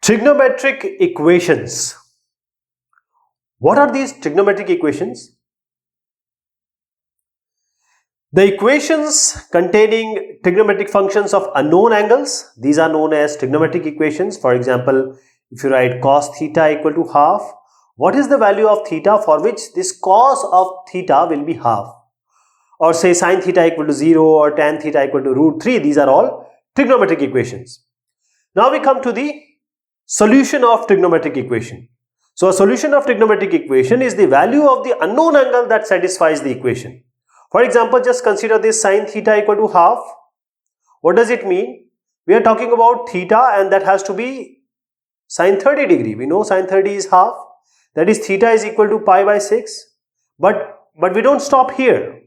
Trigonometric equations. What are these trigonometric equations? The equations containing trigonometric functions of unknown angles, these are known as trigonometric equations. For example, if you write cos theta equal to half, what is the value of theta for which this cos of theta will be half? Or say sin theta equal to 0 or tan theta equal to root 3, these are all trigonometric equations. Now we come to the solution of trigonometric equation. So a solution of trigonometric equation is the value of the unknown angle that satisfies the equation. For example, just consider this sin theta equal to half. What does it mean? We are talking about theta and that has to be sin 30 degree. We know sin 30 is half. That is theta is equal to pi by 6. But we don't stop here.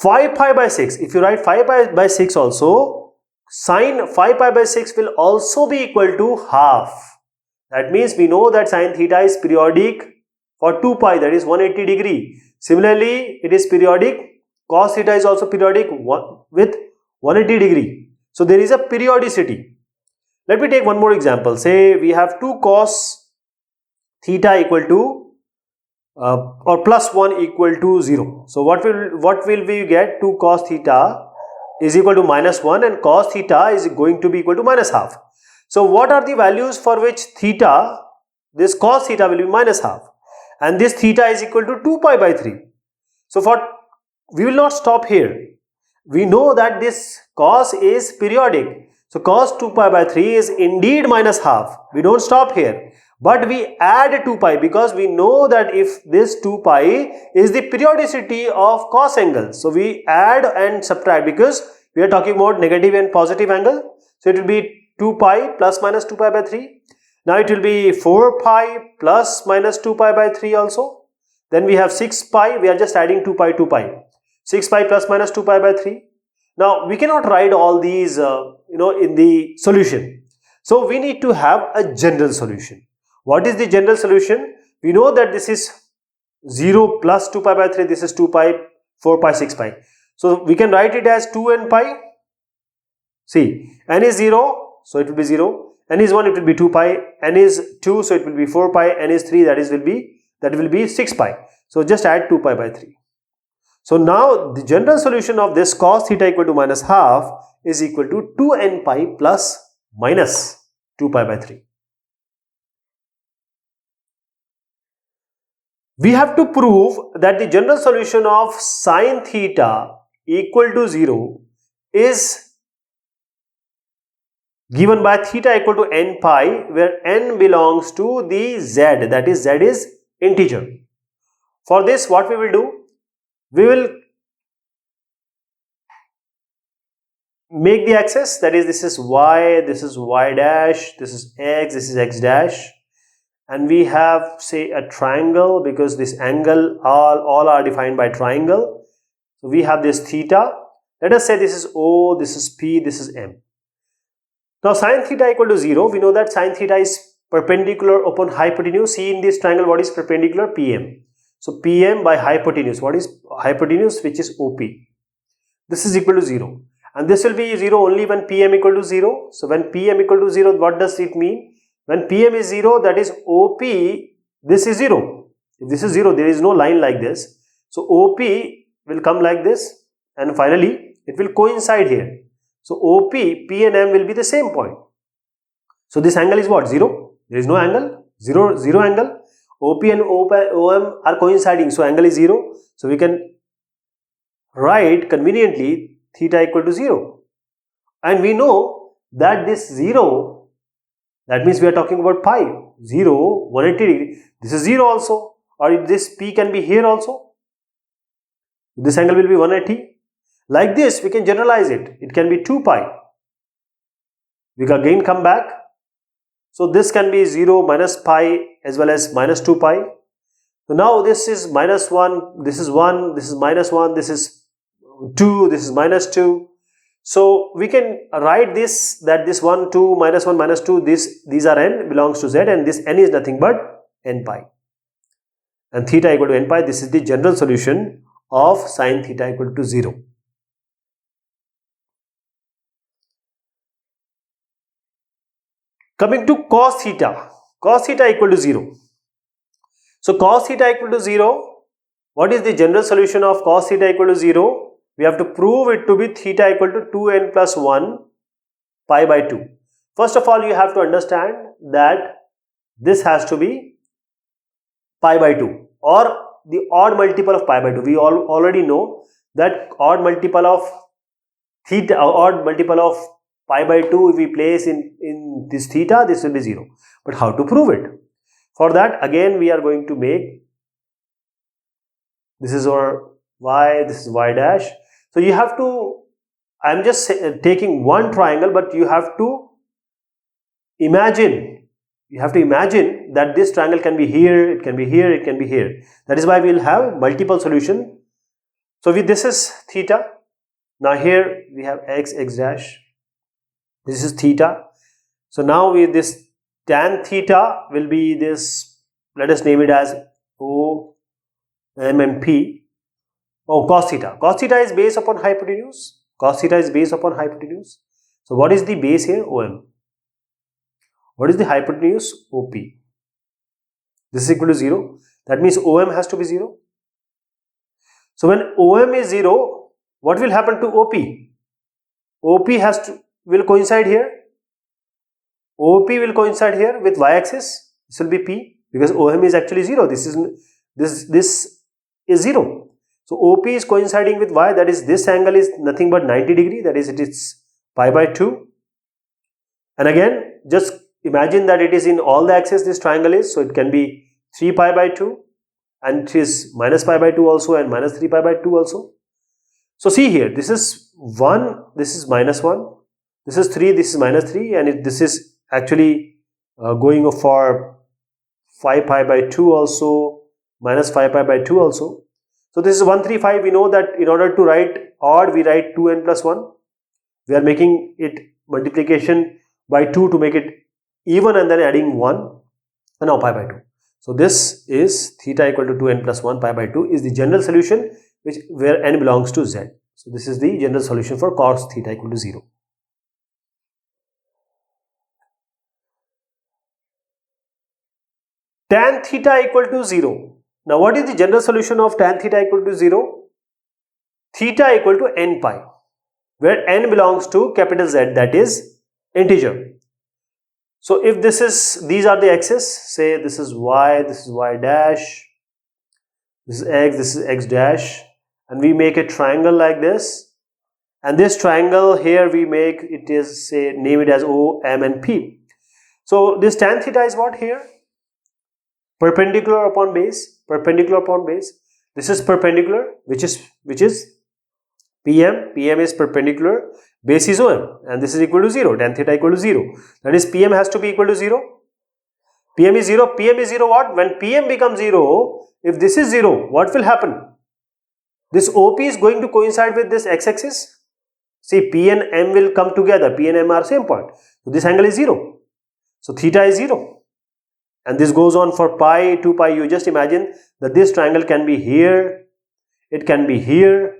5 pi by 6. If you write 5 pi by 6 also, sin 5 pi by 6 will also be equal to half. That means we know that sin theta is periodic for 2 pi, that is 180 degree. Similarly, it is periodic, cos theta is also periodic with 180 degree. So there is a periodicity. Let me take one more example. Say we have 2 cos theta equal to or plus 1 equal to 0. So what will we get? 2 cos theta is equal to minus 1 and cos theta is going to be equal to minus half. So what are the values for which theta, this cos theta will be minus half, and this theta is equal to 2 pi by 3. So we will not stop here. We know that this cos is periodic. So cos 2 pi by 3 is indeed minus half. We don't stop here. But we add 2 pi because we know that if this 2 pi is the periodicity of cos angle. So we add and subtract because we are talking about negative and positive angle. So it will be 2 pi plus minus 2 pi by 3. Now it will be 4 pi plus minus 2 pi by 3 also. Then we have 6 pi. We are just adding 2 pi, 2 pi. 6 pi plus minus 2 pi by 3. Now we cannot write all these in the solution. So we need to have a general solution. What is the general solution? We know that this is 0 plus 2 pi by 3. This is 2 pi, 4 pi, 6 pi. So we can write it as 2n pi. See, n is 0. So it will be 0. N is 1, it will be 2 pi. N is 2, so it will be 4 pi. N is 3, that will be 6 pi. So just add 2 pi by 3. So now the general solution of this cos theta equal to minus half is equal to 2n pi plus minus 2 pi by 3. We have to prove that the general solution of sin theta equal to 0 is given by theta equal to n pi, where n belongs to the z, that is z is integer. For this, what we will do? We will make the axis, that is this is y dash, this is x dash, and we have say a triangle because this angle all are defined by triangle. So we have this theta. Let us say this is O, this is P, this is M. Now sin theta equal to 0, we know that sin theta is perpendicular upon hypotenuse. See in this triangle what is perpendicular? PM. So PM by hypotenuse. What is hypotenuse? Which is OP. This is equal to 0. And this will be 0 only when PM equal to 0. So when PM equal to 0, what does it mean? When PM is 0, that is OP, this is 0. If this is 0, there is no line like this. So OP will come like this and finally it will coincide here. So OP, P and M will be the same point. So this angle is what? 0. There is no angle. 0 angle. OP and OM are coinciding. So angle is 0. So we can write conveniently theta equal to 0. And we know that this 0, that means we are talking about pi. 0, 180 degree. This is 0 also. Or if this P can be here also. This angle will be 180. Like this, we can generalize it. It can be 2 pi. We can again come back. So this can be 0, minus pi as well as minus 2 pi. So now this is minus 1, this is 1, this is minus 1, this is 2, this is minus 2. So we can write this, that this 1, 2, minus 1, minus 2, these are n belongs to z, and this n is nothing but n pi. And theta equal to n pi, this is the general solution of sin theta equal to 0. Coming to cos theta equal to 0. So cos theta equal to 0, what is the general solution of cos theta equal to 0? We have to prove it to be theta equal to 2n plus 1 pi by 2. First of all, you have to understand that this has to be pi by 2 or the odd multiple of pi by 2. We already know that odd multiple of theta or odd multiple of pi by 2, if we place in this theta, this will be 0. But how to prove it? For that, again we are going to make, this is our y, this is y dash. So you have to, I am just taking one triangle, but you have to imagine that this triangle can be here, it can be here, it can be here. That is why we will have multiple solution. So this is theta. Now here we have x dash. This is theta. So now with this tan theta will be this, let us name it as O, M and P. Oh, cos theta. Cos theta is based upon hypotenuse. Cos theta is based upon hypotenuse. So what is the base here? OM. What is the hypotenuse? OP. This is equal to 0. That means OM has to be 0. So when OM is 0, what will happen to OP? OP will coincide here. OP will coincide here with y-axis. This will be P because OM is actually 0. This is 0. So OP is coinciding with y, that is this angle is nothing but 90 degree, that is it is pi by 2. And again just imagine that it is in all the axes this triangle is, so it can be 3 pi by 2 and it is minus pi by 2 also and minus 3 pi by 2 also. So see here, this is 1, this is minus 1, this is 3, this is minus 3 and this is actually going for 5 pi by 2 also, minus 5 pi by 2 also. So this is 135. We know that in order to write odd, we write 2n plus 1. We are making it multiplication by 2 to make it even and then adding 1 and now pi by 2. So this is theta equal to 2n plus 1 pi by 2 is the general solution where n belongs to z. So this is the general solution for cos theta equal to 0. Tan theta equal to 0. Now what is the general solution of tan theta equal to 0? Theta equal to n pi, where n belongs to capital Z, that is integer. So if these are the axes, say this is y dash, this is x dash, and we make a triangle like this, and this triangle here we make it is, say, name it as O, M and P. So this tan theta is what here? Perpendicular upon base. This is perpendicular, which is PM. PM is perpendicular, base is OM, and this is equal to 0. Tan theta equal to 0. That is PM has to be equal to 0. PM is 0. PM is 0 what? When PM becomes 0, if this is 0, what will happen? This OP is going to coincide with this x-axis. See, P and M will come together. P and M are same point. So this angle is 0. So theta is 0. And this goes on for pi, 2 pi. You just imagine that this triangle can be here, it can be here,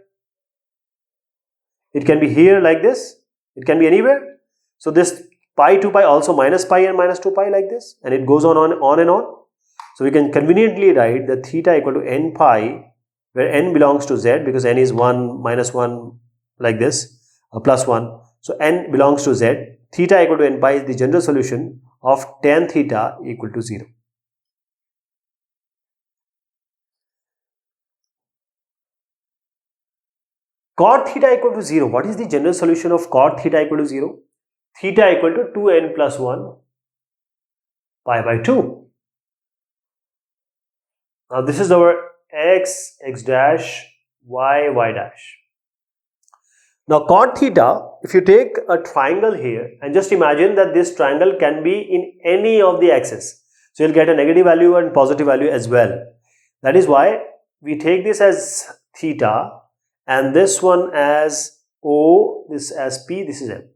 it can be here like this, it can be anywhere. So this pi, 2 pi also minus pi and minus 2 pi like this, and it goes on and on. So we can conveniently write that theta equal to n pi, where n belongs to z because n is 1, minus 1 like this, plus 1. So n belongs to z. Theta equal to n pi is the general solution of tan theta equal to 0. Cot theta equal to 0. What is the general solution of cot theta equal to 0? Theta equal to 2n plus 1 pi by 2. Now this is our x dash, y dash. Now cot theta, if you take a triangle here and just imagine that this triangle can be in any of the axes. So you'll get a negative value and positive value as well. That is why we take this as theta and this one as O, this as P, this is M.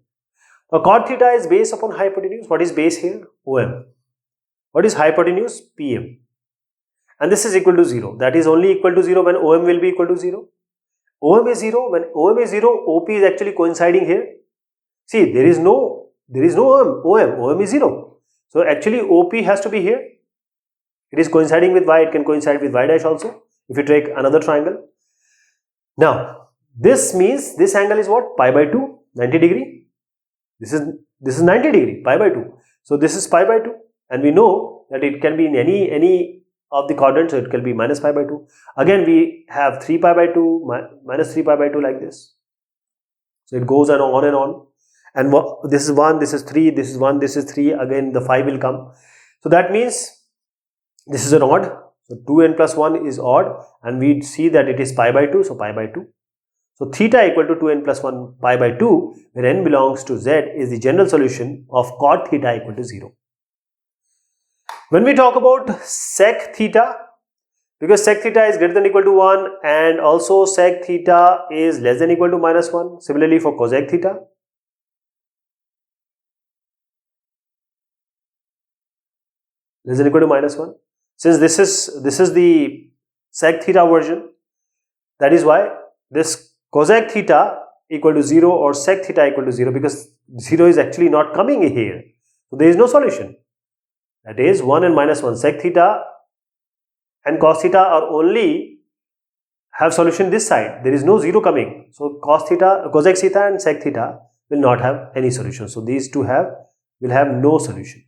Now cot theta is based upon hypotenuse. What is base here? OM. What is hypotenuse? PM. And this is equal to 0. That is only equal to 0 when OM will be equal to 0. OM is 0. When OM is 0, OP is actually coinciding here. See, there is no there is no OM is 0. So actually OP has to be here. It is coinciding with Y, it can coincide with Y dash also if you take another triangle. Now this means this angle is what? Pi by 2, 90 degree. This is 90 degree, pi by 2. So this is pi by 2, and we know that it can be in any of the quadrants, so it can be minus pi by 2. Again we have 3 pi by 2, minus 3 pi by 2 like this. So it goes on and on. And this is 1, this is 3, this is 1, this is 3, again the 5 will come. So that means this is an odd. So 2n plus 1 is odd, and we see that it is pi by 2, so pi by 2. So theta equal to 2n plus 1 pi by 2, where n belongs to z, is the general solution of cot theta equal to 0. When we talk about sec theta, because sec theta is greater than or equal to 1 and also sec theta is less than or equal to minus 1, similarly for cosec theta. Less than or equal to minus 1. Since this is the sec theta version, that is why this cosec theta equal to 0 or sec theta equal to 0, because 0 is actually not coming here. So there is no solution. That is 1 and minus 1. Sec theta and cos theta are only have solution this side. There is no 0 coming. So cos theta, cosec theta and sec theta will not have any solution. So these two will have no solution.